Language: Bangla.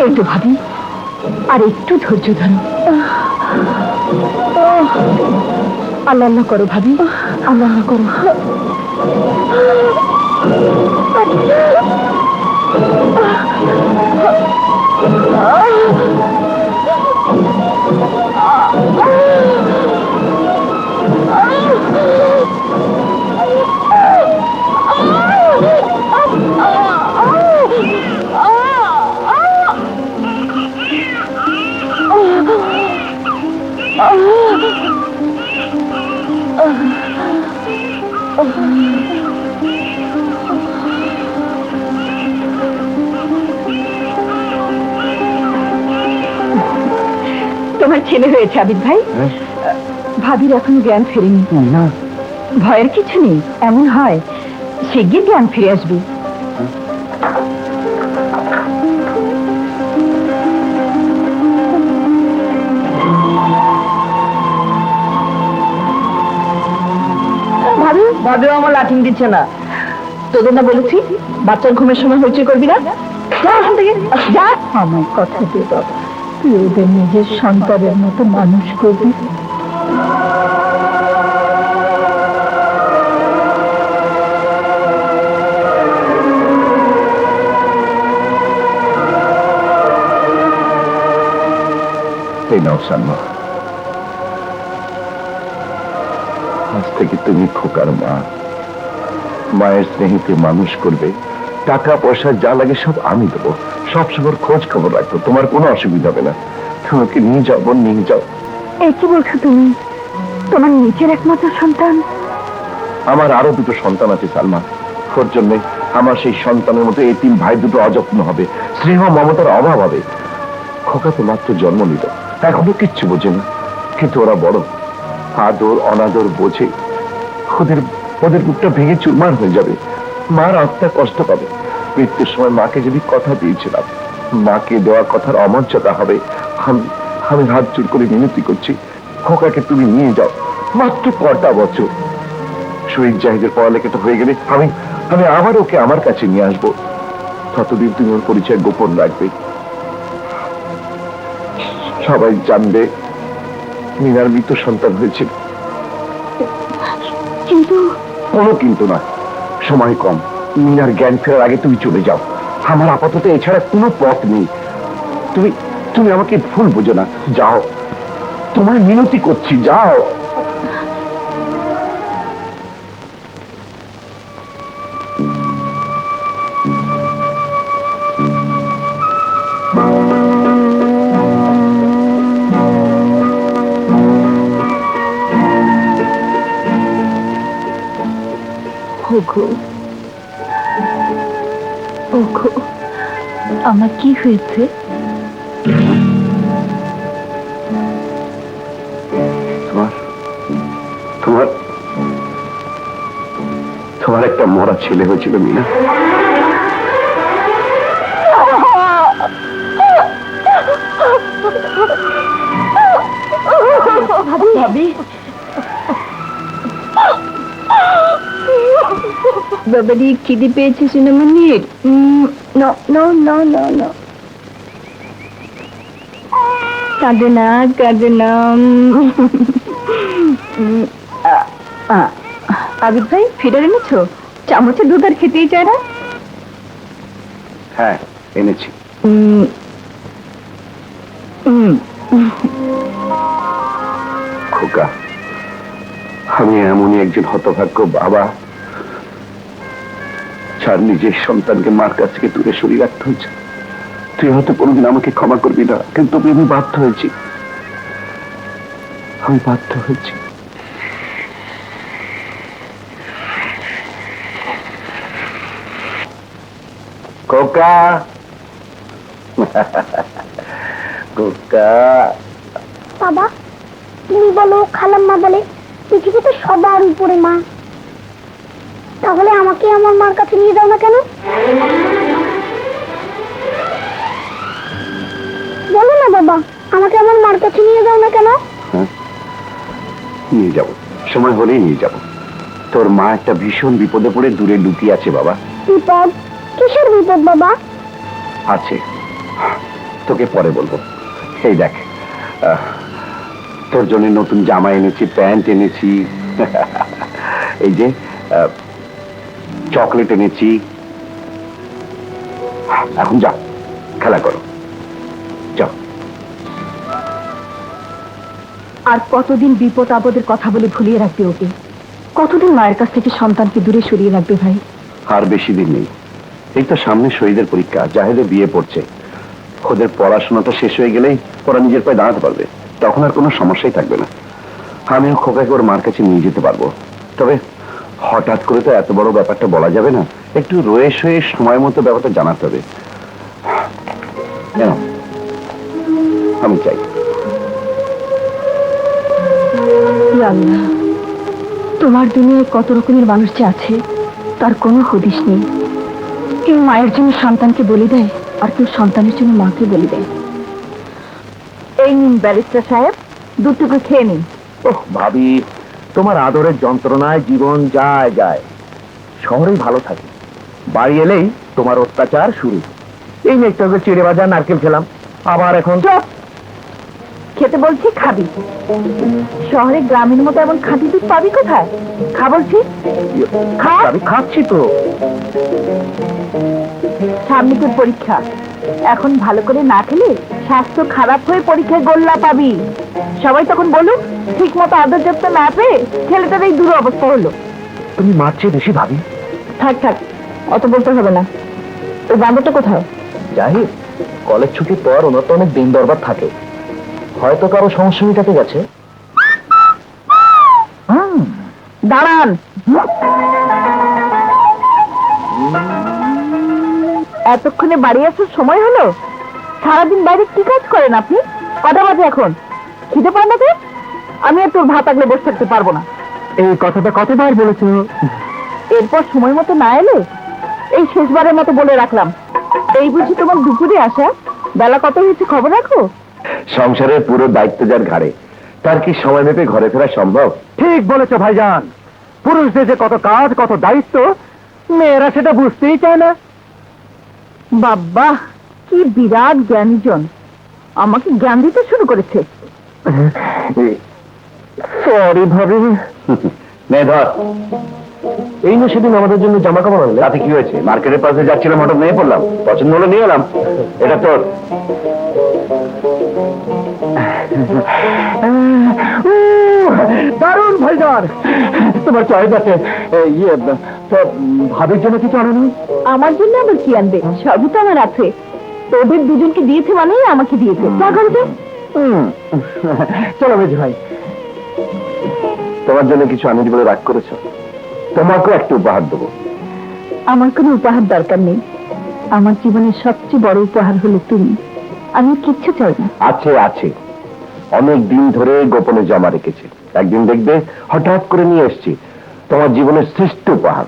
এই তো ভাবি, আর একটু ধৈর্য ধরো। আল্লাহ আল্লাহ করো ভাবি, আল্লাহ আল্লাহ করো। তোমার ছেলে হয়েছে আবিদ ভাই। ভাবির এখন জ্ঞান ফেরেনি। না, ভয়ের কিছু নেই, এমন হয় শিগগির জ্ঞান ফিরে আসবে। ভাবি, ভাবিও আমার লাঠিং দিচ্ছে না। তোদের না বলেছি বাচ্চার ঘুমের সময় হইচই করবি না? যা এখান থেকে, যা। আমার কথা দিয়ে বাবা, তুই ওদের নিজের সন্তানের মতো মানুষ করবি। এই নাও সালমা, আজ থেকে তুমি খোকার মা। মায়ের স্নেহিতে মানুষ করবে, টাকা পয়সা যা লাগে সব আমি দেবো। সবসময় খোঁজ খবর রাখবো, তোমার কোনো অসুবিধা হবে না। তুমি ওকে নিয়ে যাও, বোন, নিয়ে যাও। এই কি বলছো তুমি? তোমার নিজের একমাত্র সন্তান? আমার আরো দুটো সন্তান আছে সালমা, ওর জন্য আমার সেই সন্তানের মতো এই তিন ভাই দুটো অযত্ন হবে, স্নেহ মমতার অভাব হবে। খোকা তো মাত্র জন্ম নিল, এখনো কিচ্ছু বোঝে না, কিন্তু ওরা বড়, আদর অনাদর বোঝে। ওদের ওদের বুকটা ভেঙে চুরমার হয়ে যাবে, মার আত্মা কষ্ট পাবে। মৃত্যুর সময় মাকে যদি কথা দিয়েছিলাম, মাকে দেওয়া কথার অমর্যাদা হবে। আমি হাত জোর করে মিনতি করছি, খোকাকে তুমি নিয়ে যাও। মাত্র কটা বছর, শহীদ জাহিদের পড়ালেখাটা হয়ে গেলে আমি আবার ওকে আমার কাছে নিয়ে আসবো। ততদিন তুমি ওর পরিচয় গোপন রাখবে, সবাই জানবে মিনার মৃত সন্তান হয়েছিল। কিন্তু কোনো কিন্তু নয়, সময় কম। মিনার জ্ঞান ফেরার আগে তুমি চলে যাও। আমার আপাতত এছাড়া কোনো পথ নেই। তুমি তুমি আমাকে ভুল বোঝো না, যাও। তোমায় মিনতি করছি, যাও। ওগো, ওগো, আমার কি হয়েছে? তোমার তোমার একটা মরা ছেলে হয়েছিল মিনা। ভাবি, বাবারি খিদে পেয়েছে সিনেমানির। কাঁদে না, কাঁদে না। আবিদ ভাই, ফিডার এনেছো? চামচে দুধ আর খেতেই চায় না। হ্যাঁ, এনেছি। খোকা, আমি এমনই একজন হতভাগ্য বাবা, যার নিজের সন্তানকে মার কাছ থেকে দূরে সরিয়ে রাখতে হয়েছে। তুই হয়তো কোনোদিন আমাকে ক্ষমা করবি না, কিন্তু আমি বাধ্য হয়েছি। আমি বাধ্য হয়েছি। খোকা, খোকা। বাবা, তুমি বলো, খালাম্মা বলে পৃথিবীতে সবার উপরে মা। তাহলে আমাকে আমার মার কাছে নিয়ে যাও না কেন? বলো না বাবা, আমাকে আমার মার কাছে নিয়ে যাও না কেন? নিয়ে যাব, সময় হলেই নিয়ে যাব। তোর মা একটা ভীষণ বিপদে পড়ে দূরে লুকিয়ে আছে বাবা। বিপদ? কিসের বিপদ বাবা? আছে, তোকে পরে বলবো। এই দেখ, তোর জন্য নতুন জামা এনেছি, প্যান্ট এনেছি, এই যে চকলেট এনেছি। এখন যা, খেলা করো, যাও। আর কতদিন বিপদ আপদের কথা বলে ভুলিয়ে রাখবে ওকে? কতদিন মায়ের কাছ থেকে সন্তানকে দূরে সরিয়ে রাখবে ভাই? আর বেশি দিন নেই, এই তো সামনে শহীদের পরীক্ষা, জাহেদের বিয়ে পড়ছে। ওদের পড়াশোনাটা শেষ হয়ে গেলেই ওরা নিজের পায়ে দাঁড়াতে পারবে, তখন আর কোনো সমস্যাই থাকবে না। আমিও খোকাকে ওর মার কাছে নিয়ে যেতে পারবো। তবে হঠাৎ করে তো এত বড় ব্যাপারটা বলা যাবে না, একটু রয়ে সয়ে সময় মতো ব্যাপারটা জানাতে হবে। কেন? আমি চাই। ই আল্লাহ, তোমার দুনিয়ায় কত রকমের মানুষ যে আছে তার কোনো হদিশ নেই। কেউ মায়ের জন্য সন্তানকে বলি দেয়, আর কেউ সন্তানের জন্য মাকে বলি দেয়। এই নিন ব্যারিস্টার সাহেব, দুটুকু খেয়ে নিন। ওহ ভাবি, তোমার আদরের যন্ত্রণায় জীবন যায় যায়। শহরেই ভালো থাকে, বাড়ি এলেই তোমার অত্যাচার শুরু। এই একটু আগে চিড়ে ভাজা নারকেল খেলাম, আবার এখন চুপ! খেতে বলছি খাবি। শহরে গ্রামের মতো এমন খাঁটি দুধ পাবি কোথায়? খা বলছি, খা। আমি খাচ্ছি তো। সামনে তোর পরীক্ষা, এখন ভালো করে না খেলে স্বাস্থ্য খারাপ হয়ে পরীক্ষায় গোল্লা পাবি। সবাই তখন বলুক ঠিক মতো আদর যত্ন না পেয়ে ছেলেটার এই দুরু অবস্থা হলো। তুমি মার চেয়ে বেশি ভাবি। থাক থাক, অত বলতে হবে না। ওই বান্ধবটা কোথায়? জাহিদ, কলেজ ছুটির পর ওনার তো অনেক দিন দরবার থাকে, হয়তো কারো সমস্যা মেটাতে গেছে। দাঁড়ান। এতক্ষণে বাড়ি আসার সময় হলো? সারাদিন বাইরে কি কাজ করেন আপনি? কটা বাজে এখন? খিদে পায় না তো? আমি আর তোর ভাত আগলে বসে থাকতে পারবো না। এই কথাটা কতবার বলেছো? এরপর সময় মতো না এলে এই শেষবারের মতো বলে রাখলাম। এই বুঝি তোমার দুপুরে আসা? বেলা কত হয়েছে খবর রাখো? সংসারের পুরো দায়িত্ব যার ঘাড়ে, তার কি সময় মেপে ঘরে ফেরা সম্ভব? ঠিক বলেছো ভাইজান, পুরুষদের যে কত কাজ, কত দায়িত্ব, মেয়েরা সেটা বুঝতেই চায় না। বাবা, কি বিরাট জ্ঞানীজন! আমাকে জ্ঞান দিতে শুরু করেছে। সরি ভাবি। নে ধর, এই না সেদিন আমাদের জন্য জামা কাপড় আনলে, তাতে কি হয়েছে? মার্কেটের পাশে যাচ্ছিলাম, হঠাৎ নিয়ে পড়লাম, পছন্দ হলো নিয়ে এলাম। এটা তোর। দারুণ ভাইজান, তোমার চয়েস আছে। ইয়ে, ভাবির জন্য কিছু আনো? আমার জন্য আবার কি আনবে? সবই তো আমার আছে। তোদের দুজনকে দিয়েছে মানেই আমাকে দিয়েছে। যা করবে? চলো মেজি ভাই। তোমার জন্য কিছু আনি বলে রাগ করেছো? তোমাকেও একটা উপহার দেবো। আমার কোনো উপহার দরকার নেই। আমার জীবনের সবচেয়ে বড় উপহার হলো তুমি। আমি কিচ্ছু চাই না। আছে আছে, অনেক দিন ধরে গোপনে জমা রেখেছে, একদিন দেখবে হঠাৎ করে নিয়ে এসেছি, তোমার জীবনের শ্রেষ্ঠ উপহার।